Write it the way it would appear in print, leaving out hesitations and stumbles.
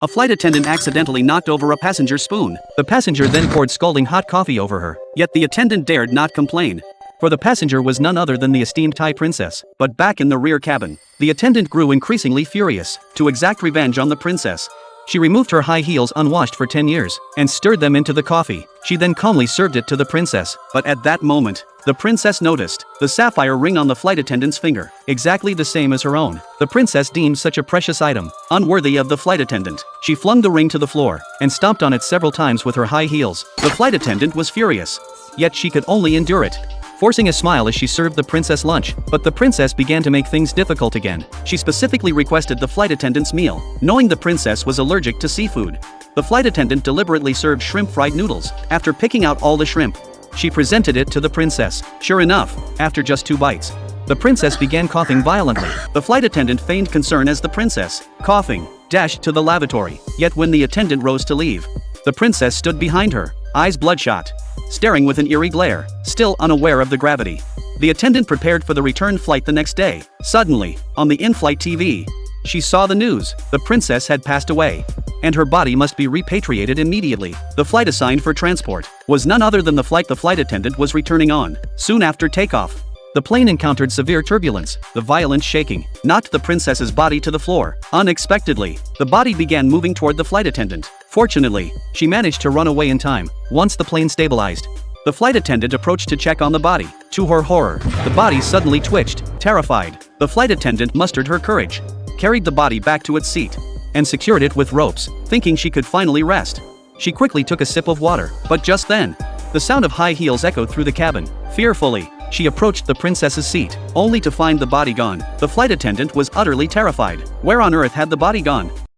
A flight attendant accidentally knocked over a passenger's spoon. The passenger then poured scalding hot coffee over her. Yet the attendant dared not complain. For the passenger was none other than the esteemed Thai princess. But back in the rear cabin, the attendant grew increasingly furious to exact revenge on the princess. She removed her high heels unwashed for 10 years and stirred them into the coffee. She then calmly served it to the princess. But at that moment, the princess noticed the sapphire ring on the flight attendant's finger, exactly the same as her own. The princess deemed such a precious item unworthy of the flight attendant. She flung the ring to the floor and stomped on it several times with her high heels. The flight attendant was furious, yet she could only endure it, forcing a smile as she served the princess lunch. But the princess began to make things difficult again. She specifically requested the flight attendant's meal, knowing the princess was allergic to seafood. The flight attendant deliberately served shrimp fried noodles. After picking out all the shrimp, she presented it to the princess. Sure enough, after just 2 bites, the princess began coughing violently. The flight attendant feigned concern as the princess, coughing, dashed to the lavatory. Yet when the attendant rose to leave, the princess stood behind her, eyes bloodshot, staring with an eerie glare, still unaware of the gravity. The attendant prepared for the return flight the next day. Suddenly, on the in-flight TV, she saw the news. The princess had passed away, and her body must be repatriated immediately. The flight assigned for transport was none other than the flight the flight attendant was returning on. Soon after takeoff, the plane encountered severe turbulence. The violent shaking knocked the princess's body to the floor. Unexpectedly, the body began moving toward the flight attendant. Fortunately, she managed to run away in time. Once the plane stabilized, the flight attendant approached to check on the body. To her horror, the body suddenly twitched. Terrified, the flight attendant mustered her courage, carried the body back to its seat, and secured it with ropes, thinking she could finally rest. She quickly took a sip of water, but just then, the sound of high heels echoed through the cabin. Fearfully, she approached the princess's seat, only to find the body gone. The flight attendant was utterly terrified. Where on earth had the body gone?